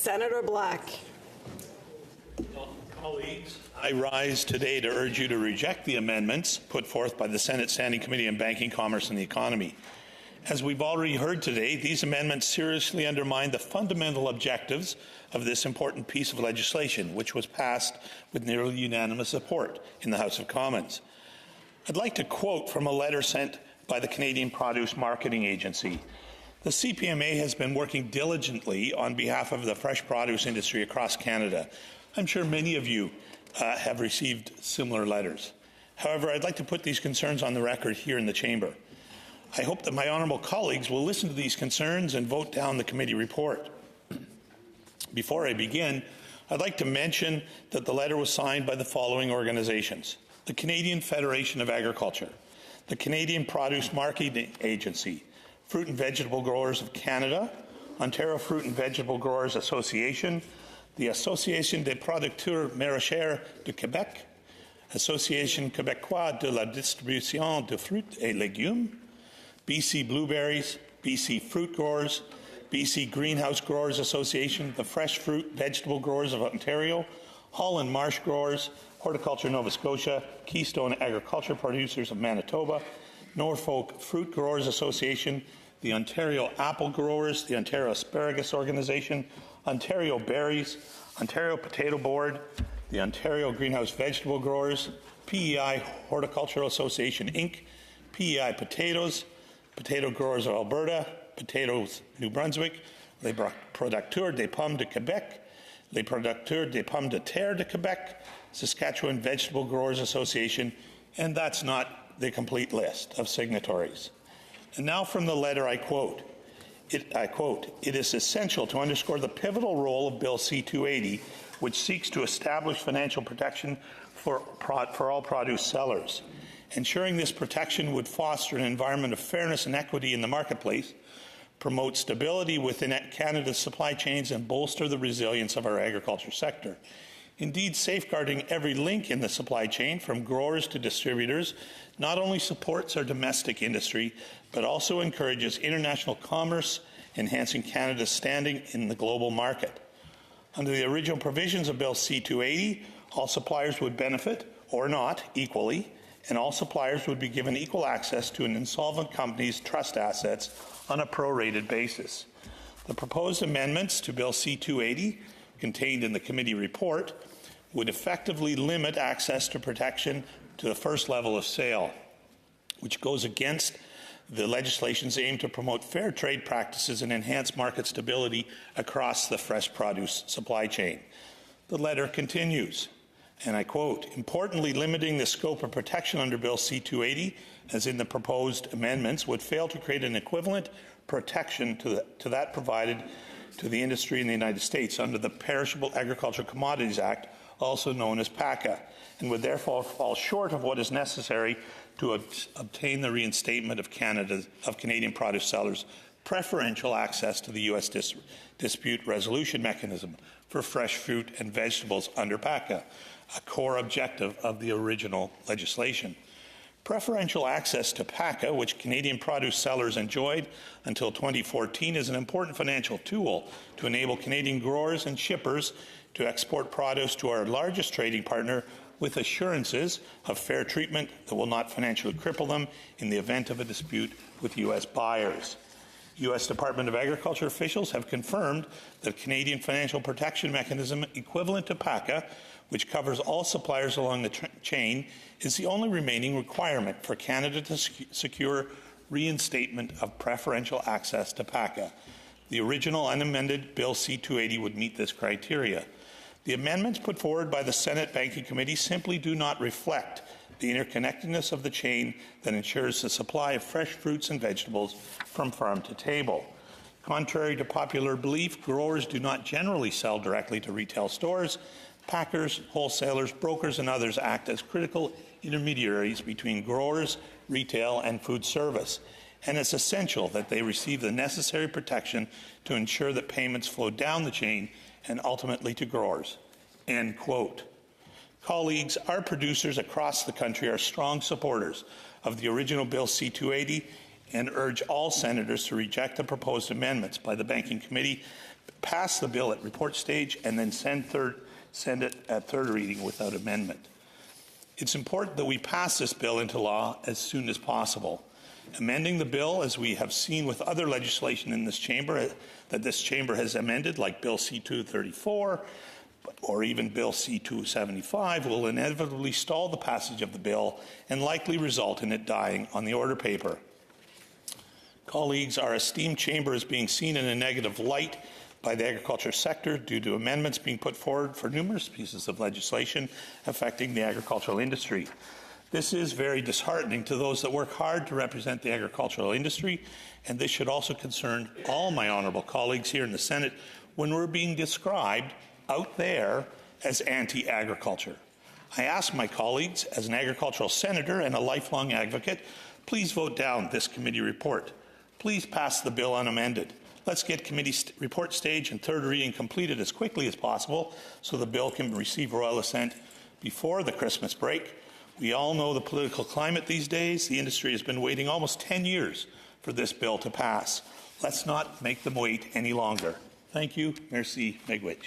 Senator Black. Colleagues, I rise today to urge you to reject the amendments put forth by the Senate Standing Committee on Banking, Commerce and the Economy. As we've already heard today, these amendments seriously undermine the fundamental objectives of this important piece of legislation, which was passed with nearly unanimous support in the House of Commons. I'd like to quote from a letter sent by the Canadian Produce Marketing Agency. The CPMA has been working diligently on behalf of the fresh produce industry across Canada. I'm sure many of you have received similar letters. However, I'd like to put these concerns on the record here in the chamber. I hope that my honourable colleagues will listen to these concerns and vote down the committee report. Before I begin, I'd like to mention that the letter was signed by the following organizations: the Canadian Federation of Agriculture, the Canadian Produce Marketing Agency, Fruit and Vegetable Growers of Canada, Ontario Fruit and Vegetable Growers Association, the Association des Producteurs Maraîchers de Québec, Association québécoise de la distribution de fruits et légumes, BC Blueberries, BC Fruit Growers, BC Greenhouse Growers Association, the Fresh Fruit Vegetable Growers of Ontario, Holland Marsh Growers, Horticulture Nova Scotia, Keystone Agriculture Producers of Manitoba, Norfolk Fruit Growers Association, the Ontario Apple Growers, the Ontario Asparagus Organization, Ontario Berries, Ontario Potato Board, the Ontario Greenhouse Vegetable Growers, PEI Horticultural Association, Inc., PEI Potatoes, Potato Growers of Alberta, Potatoes New Brunswick, Les Producteurs des Pommes de Québec, Les Producteurs des Pommes de Terre de Québec, Saskatchewan Vegetable Growers Association, and that's not the complete list of signatories. And now from the letter I quote, it is essential to underscore the pivotal role of Bill C-280, which seeks to establish financial protection for all produce sellers. Ensuring this protection would foster an environment of fairness and equity in the marketplace, promote stability within Canada's supply chains, and bolster the resilience of our agriculture sector. Indeed, safeguarding every link in the supply chain, from growers to distributors, not only supports our domestic industry, but also encourages international commerce, enhancing Canada's standing in the global market. Under the original provisions of Bill C-280, all suppliers would benefit, or not, equally, and all suppliers would be given equal access to an insolvent company's trust assets on a prorated basis. The proposed amendments to Bill C-280, contained in the committee report, would effectively limit access to protection to the first level of sale, which goes against the legislation's aim to promote fair trade practices and enhance market stability across the fresh produce supply chain. The letter continues, and I quote, "Importantly, limiting the scope of protection under Bill C-280, as in the proposed amendments, would fail to create an equivalent protection to that provided to the industry in the United States under the Perishable Agricultural Commodities Act, also known as PACA, and would therefore fall short of what is necessary to obtain the reinstatement of Canadian produce sellers' preferential access to the U.S. dispute resolution mechanism for fresh fruit and vegetables under PACA, a core objective of the original legislation. Preferential access to PACA, which Canadian produce sellers enjoyed until 2014, is an important financial tool to enable Canadian growers and shippers to export produce to our largest trading partner with assurances of fair treatment that will not financially cripple them in the event of a dispute with U.S. buyers. U.S. Department of Agriculture officials have confirmed that Canadian financial protection mechanism equivalent to PACA, which covers all suppliers along the chain, is the only remaining requirement for Canada to secure reinstatement of preferential access to PACA. The original unamended Bill C-280 would meet this criteria. The amendments put forward by the Senate Banking Committee simply do not reflect the interconnectedness of the chain that ensures the supply of fresh fruits and vegetables from farm to table. Contrary to popular belief, growers do not generally sell directly to retail stores. Packers, wholesalers, brokers, and others act as critical intermediaries between growers, retail, and food service, and it's essential that they receive the necessary protection to ensure that payments flow down the chain and ultimately to growers." End quote. Colleagues, our producers across the country are strong supporters of the original Bill C-280 and urge all senators to reject the proposed amendments by the Banking Committee, pass the bill at report stage, and then send it at third reading without amendment. It's important that we pass this bill into law as soon as possible. Amending the bill, as we have seen with other legislation in this chamber that this chamber has amended, like Bill C-234 or even Bill C-275, will inevitably stall the passage of the bill and likely result in it dying on the order paper. Colleagues, our esteemed chamber is being seen in a negative light by the agriculture sector due to amendments being put forward for numerous pieces of legislation affecting the agricultural industry. This is very disheartening to those that work hard to represent the agricultural industry, and this should also concern all my honourable colleagues here in the Senate when we're being described out there as anti-agriculture. I ask my colleagues, as an agricultural senator and a lifelong advocate, please vote down this committee report. Please pass the bill unamended. Let's get committee report stage and third reading completed as quickly as possible so the bill can receive royal assent before the Christmas break. We all know the political climate these days. The industry has been waiting almost 10 years for this bill to pass. Let's not make them wait any longer. Thank you. Merci. Miigwech.